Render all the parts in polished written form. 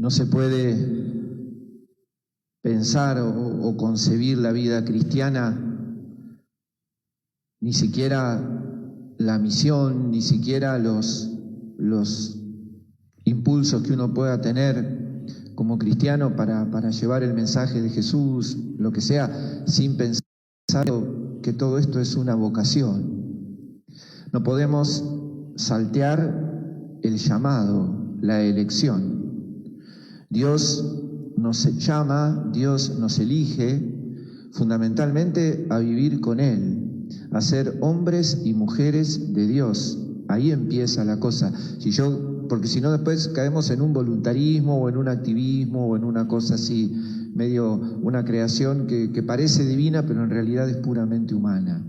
No se puede pensar o concebir la vida cristiana, ni siquiera la misión, ni siquiera los impulsos que uno pueda tener como cristiano para llevar el mensaje de Jesús, lo que sea, sin pensar que todo esto es una vocación. No podemos saltear el llamado, la elección. Dios nos llama, Dios nos elige fundamentalmente a vivir con Él, a ser hombres y mujeres de Dios. Ahí empieza la cosa. Porque si no después caemos en un voluntarismo o en un activismo o en una cosa así, medio una creación que parece divina pero en realidad es puramente humana.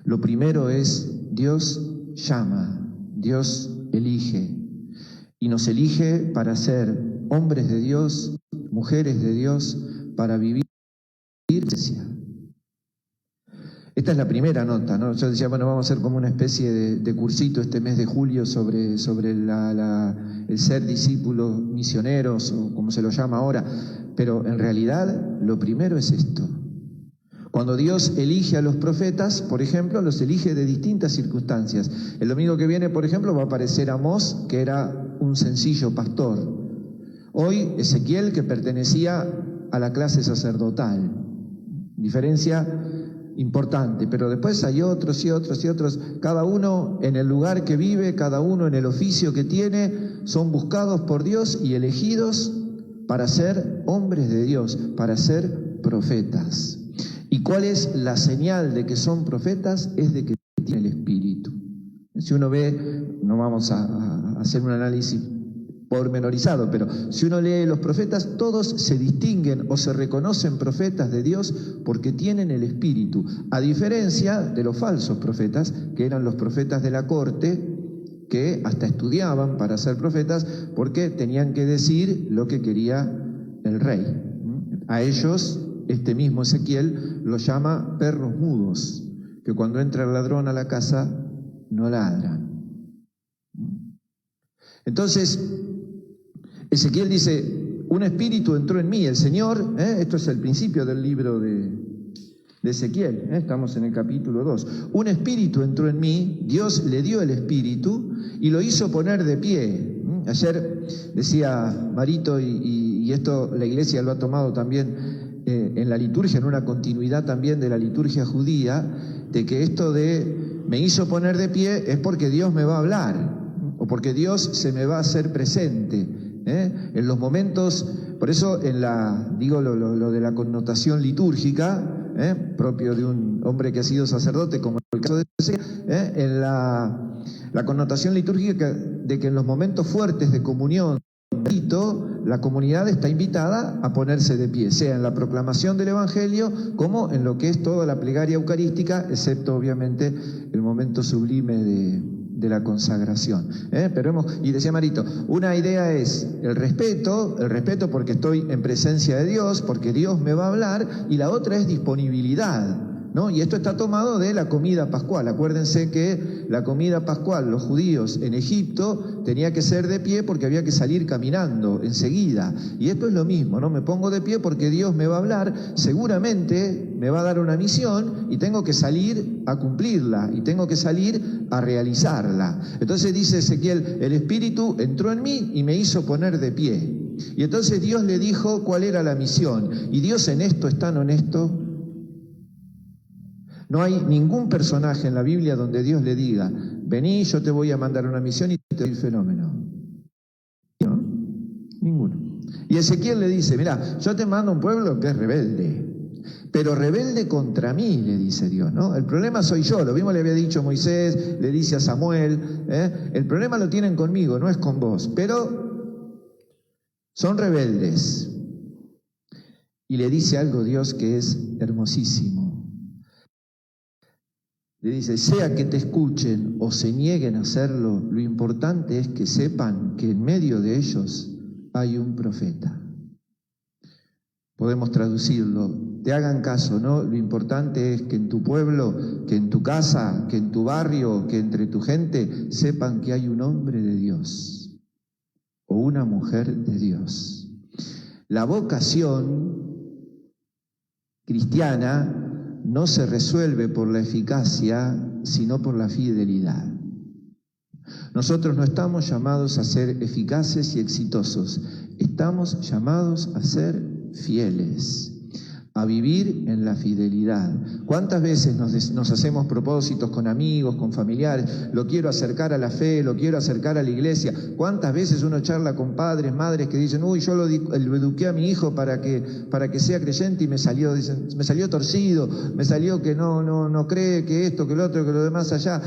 Lo primero es Dios llama, Dios elige y nos elige para ser hombres de Dios, mujeres de Dios, para vivir iglesia. Esta es la primera nota, ¿no? Yo decía, bueno, vamos a hacer como una especie de cursito este mes de julio sobre el ser discípulos misioneros, o como se lo llama ahora, pero en realidad lo primero es esto. Cuando Dios elige a los profetas, por ejemplo, los elige de distintas circunstancias. El domingo que viene, por ejemplo, va a aparecer Amós, que era un sencillo pastor. Hoy Ezequiel, que pertenecía a la clase sacerdotal. Diferencia importante, pero después hay otros y otros y otros. Cada uno en el lugar que vive, cada uno en el oficio que tiene, son buscados por Dios y elegidos para ser hombres de Dios, para ser profetas. ¿Y cuál es la señal de que son profetas? Es de que tienen el Espíritu. Si uno ve, no vamos a hacer un análisis pormenorizado, pero si uno lee los profetas, todos se distinguen o se reconocen profetas de Dios porque tienen el Espíritu, a diferencia de los falsos profetas, que eran los profetas de la corte, que hasta estudiaban para ser profetas porque tenían que decir lo que quería el rey. A ellos, este mismo Ezequiel los llama perros mudos, que cuando entra el ladrón a la casa no ladran. Entonces, Ezequiel dice, un espíritu entró en mí, el Señor, esto es el principio del libro de Ezequiel, estamos en el capítulo 2, un espíritu entró en mí, Dios le dio el espíritu y lo hizo poner de pie. Ayer decía Marito, y esto la iglesia lo ha tomado también en la liturgia, en una continuidad también de la liturgia judía, de que esto de me hizo poner de pie es porque Dios me va a hablar, o porque Dios se me va a hacer presente. En los momentos, por eso digo lo de la connotación litúrgica, propio de un hombre que ha sido sacerdote, como el caso de Ezequiel, en la connotación litúrgica de que en los momentos fuertes de comunión, la comunidad está invitada a ponerse de pie, sea en la proclamación del Evangelio como en lo que es toda la plegaria eucarística, excepto obviamente el momento sublime de la consagración. Y decía Marito, una idea es el respeto porque estoy en presencia de Dios, porque Dios me va a hablar, y la otra es disponibilidad, ¿no? Y esto está tomado de la comida pascual. Acuérdense que la comida pascual, los judíos en Egipto, tenía que ser de pie porque había que salir caminando enseguida. Y esto es lo mismo, ¿no? Me pongo de pie porque Dios me va a hablar, seguramente me va a dar una misión y tengo que salir a cumplirla y tengo que salir a realizarla. Entonces dice Ezequiel, el Espíritu entró en mí y me hizo poner de pie. Y entonces Dios le dijo cuál era la misión. Y Dios en esto es tan honesto. No hay ningún personaje en la Biblia donde Dios le diga, vení, yo te voy a mandar una misión y te doy el fenómeno. ¿No? Ninguno. Y Ezequiel le dice, mirá, yo te mando a un pueblo que es rebelde, pero rebelde contra mí, le dice Dios, ¿no? El problema soy yo, lo mismo le había dicho Moisés, le dice a Samuel, el problema lo tienen conmigo, no es con vos, pero son rebeldes. Y le dice algo Dios que es hermosísimo. Le dice, sea que te escuchen o se nieguen a hacerlo, lo importante es que sepan que en medio de ellos hay un profeta. Podemos traducirlo, te hagan caso, ¿no? Lo importante es que en tu pueblo, que en tu casa, que en tu barrio, que entre tu gente, sepan que hay un hombre de Dios. o una mujer de Dios. La vocación cristiana no se resuelve por la eficacia, sino por la fidelidad. Nosotros no estamos llamados a ser eficaces y exitosos, estamos llamados a ser fieles, a vivir en la fidelidad. ¿Cuántas veces nos hacemos propósitos con amigos, con familiares? Lo quiero acercar a la fe, lo quiero acercar a la iglesia. ¿Cuántas veces uno charla con padres, madres que dicen, uy, yo lo eduqué a mi hijo para que sea creyente y me salió torcido, me salió que no cree, que esto, que lo otro, que lo demás allá?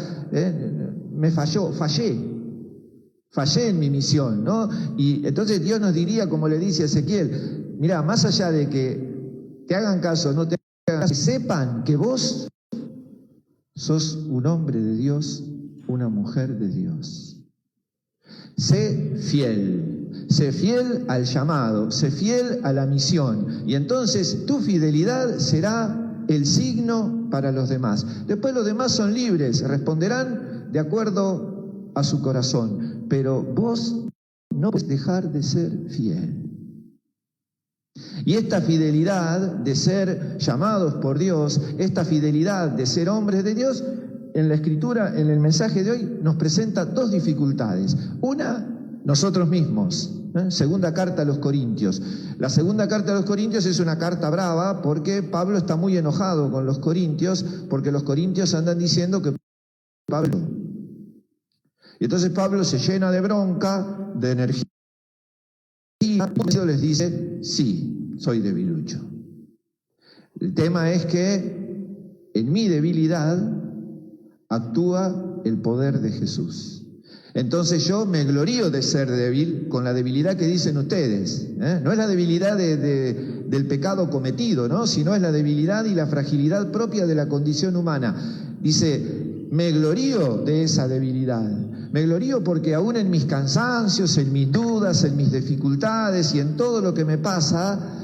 Fallé en mi misión, ¿no? Y entonces Dios nos diría, como le dice a Ezequiel, mirá, más allá de que te hagan caso, no te hagan caso, que sepan que vos sos un hombre de Dios, una mujer de Dios. Sé fiel al llamado, sé fiel a la misión, y entonces tu fidelidad será el signo para los demás. Después los demás son libres, responderán de acuerdo a su corazón, pero vos no podés dejar de ser fiel. Y esta fidelidad de ser llamados por Dios, esta fidelidad de ser hombres de Dios, en la Escritura, en el mensaje de hoy, nos presenta dos dificultades. Una, nosotros mismos. Segunda carta a los Corintios. La segunda carta a los Corintios es una carta brava porque Pablo está muy enojado con los corintios, porque los corintios andan diciendo que Pablo. Y entonces Pablo se llena de bronca, de energía, y les dice, sí, soy debilucho. El tema es que en mi debilidad actúa el poder de Jesús. Entonces yo me glorío de ser débil con la debilidad que dicen ustedes. No es la debilidad del pecado cometido, ¿no? Sino es la debilidad y la fragilidad propia de la condición humana. Dice, me glorío de esa debilidad. Me glorío porque aún en mis cansancios, en mis dudas, en mis dificultades y en todo lo que me pasa,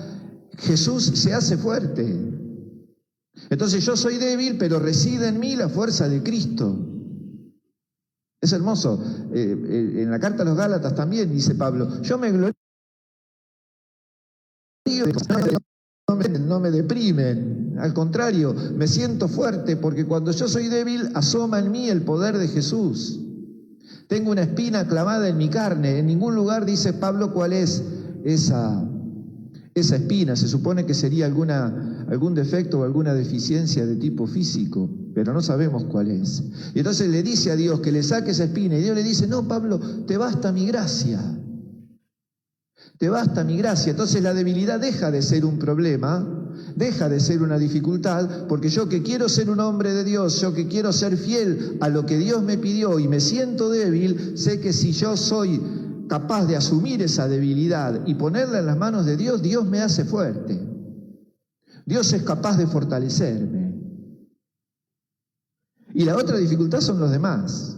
Jesús se hace fuerte. Entonces yo soy débil, pero reside en mí la fuerza de Cristo. Es hermoso. En la carta a los Gálatas también dice Pablo, yo me glorío, no me deprimen, al contrario, me siento fuerte porque cuando yo soy débil asoma en mí el poder de Jesús. Tengo una espina clavada en mi carne, en ningún lugar dice Pablo cuál es esa espina, se supone que sería algún defecto o alguna deficiencia de tipo físico, pero no sabemos cuál es. Y entonces le dice a Dios que le saque esa espina, y Dios le dice, no, Pablo, te basta mi gracia. Te basta mi gracia. Entonces la debilidad deja de ser un problema, deja de ser una dificultad, porque yo que quiero ser un hombre de Dios, yo que quiero ser fiel a lo que Dios me pidió y me siento débil, sé que si yo soy capaz de asumir esa debilidad y ponerla en las manos de Dios, Dios me hace fuerte. Dios es capaz de fortalecerme. Y la otra dificultad son los demás.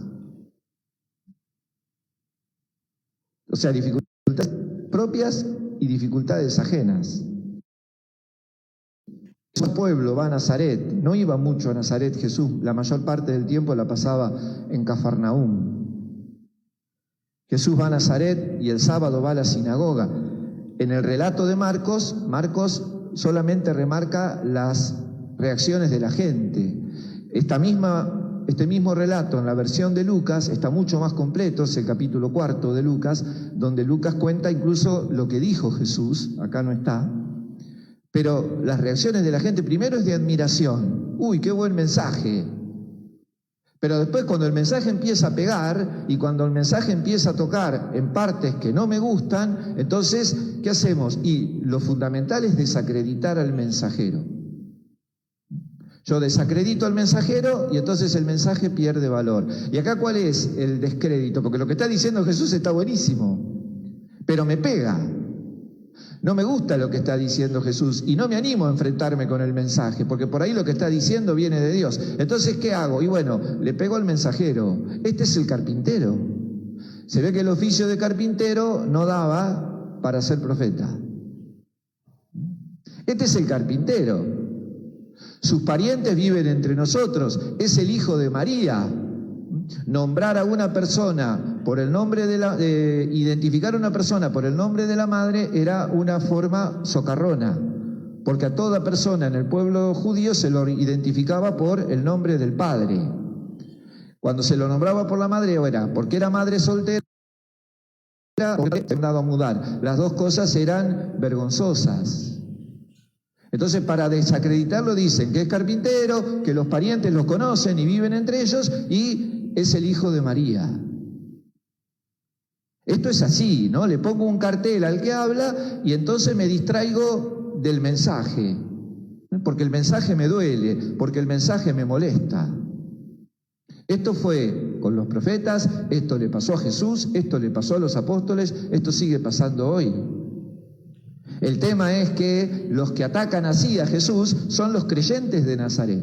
O sea, dificultades propias y dificultades ajenas. Su pueblo va a Nazaret, no iba mucho a Nazaret Jesús, la mayor parte del tiempo la pasaba en Cafarnaúm. Jesús va a Nazaret y el sábado va a la sinagoga. En el relato de Marcos solamente remarca las reacciones de la gente. Este mismo relato en la versión de Lucas está mucho más completo, es el capítulo 4 de Lucas, donde Lucas cuenta incluso lo que dijo Jesús, acá no está, pero las reacciones de la gente primero es de admiración. Uy, qué buen mensaje. Pero después cuando el mensaje empieza a pegar y cuando el mensaje empieza a tocar en partes que no me gustan, entonces, ¿qué hacemos? Y lo fundamental es desacreditar al mensajero. Yo desacredito al mensajero y entonces el mensaje pierde valor. ¿Y acá cuál es el descrédito? Porque lo que está diciendo Jesús está buenísimo, pero me pega. No me gusta lo que está diciendo Jesús y no me animo a enfrentarme con el mensaje, porque por ahí lo que está diciendo viene de Dios. Entonces, ¿qué hago? Y bueno, le pego al mensajero. Este es el carpintero. Se ve que el oficio de carpintero no daba para ser profeta. Este es el carpintero. Sus parientes viven entre nosotros. Es el hijo de María. Nombrar a una persona por el nombre identificar a una persona por el nombre de la madre era una forma socarrona, porque a toda persona en el pueblo judío se lo identificaba por el nombre del padre. Cuando se lo nombraba por la madre era porque era madre soltera o porque andaba a mudar. Las dos cosas eran vergonzosas. Entonces, para desacreditarlo dicen que es carpintero, que los parientes lo conocen y viven entre ellos, y es el hijo de María. Esto es así, ¿no? Le pongo un cartel al que habla y entonces me distraigo del mensaje, porque el mensaje me duele, porque el mensaje me molesta. Esto fue con los profetas, esto le pasó a Jesús, esto le pasó a los apóstoles, esto sigue pasando hoy. El tema es que los que atacan así a Jesús son los creyentes de Nazaret.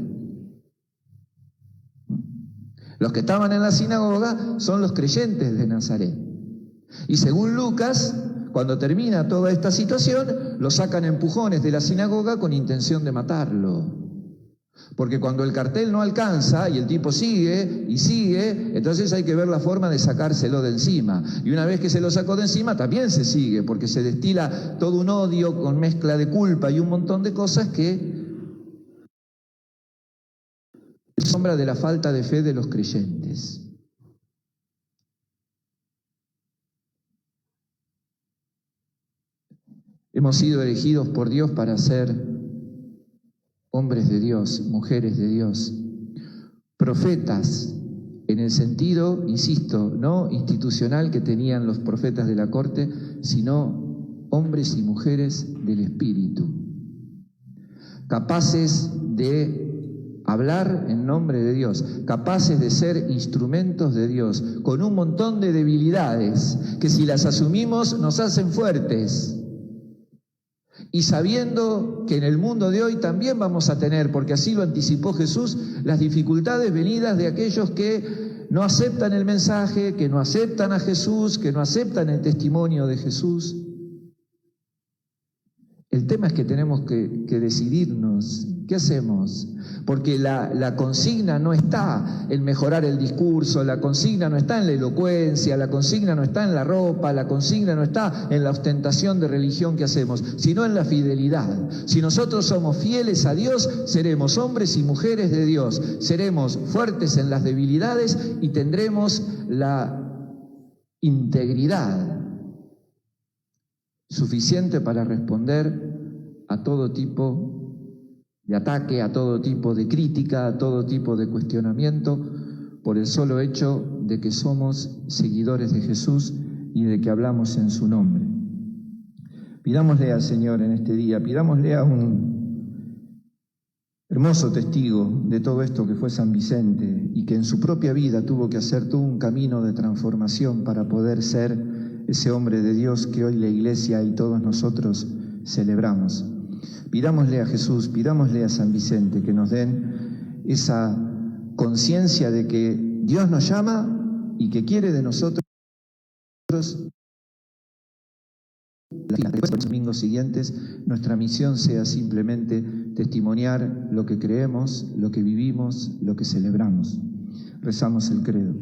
Los que estaban en la sinagoga son los creyentes de Nazaret. Y según Lucas, cuando termina toda esta situación, lo sacan a empujones de la sinagoga con intención de matarlo. Porque cuando el cartel no alcanza y el tipo sigue y sigue, entonces hay que ver la forma de sacárselo de encima. Y una vez que se lo sacó de encima, también se sigue, porque se destila todo un odio con mezcla de culpa y un montón de cosas que es sombra de la falta de fe de los creyentes. Hemos sido elegidos por Dios para ser hombres de Dios, mujeres de Dios, profetas, en el sentido, insisto, no institucional que tenían los profetas de la corte, sino hombres y mujeres del Espíritu, capaces de hablar en nombre de Dios, capaces de ser instrumentos de Dios, con un montón de debilidades que si las asumimos nos hacen fuertes. Y sabiendo que en el mundo de hoy también vamos a tener, porque así lo anticipó Jesús, las dificultades venidas de aquellos que no aceptan el mensaje, que no aceptan a Jesús, que no aceptan el testimonio de Jesús. El tema es que tenemos que decidirnos, ¿qué hacemos? Porque la consigna no está en mejorar el discurso, la consigna no está en la elocuencia, la consigna no está en la ropa, la consigna no está en la ostentación de religión que hacemos, sino en la fidelidad. Si nosotros somos fieles a Dios, seremos hombres y mujeres de Dios, seremos fuertes en las debilidades y tendremos la integridad suficiente para responder a todo tipo de ataque, a todo tipo de crítica, a todo tipo de cuestionamiento, por el solo hecho de que somos seguidores de Jesús y de que hablamos en su nombre. Pidámosle al Señor en este día, pidámosle a un hermoso testigo de todo esto que fue San Vicente y que en su propia vida tuvo que hacer todo un camino de transformación para poder ser ese hombre de Dios que hoy la Iglesia y todos nosotros celebramos. Pidámosle a Jesús, pidámosle a San Vicente que nos den esa conciencia de que Dios nos llama y que quiere de nosotros los domingos siguientes nuestra misión sea simplemente testimoniar lo que creemos, lo que vivimos, lo que celebramos. Rezamos el credo.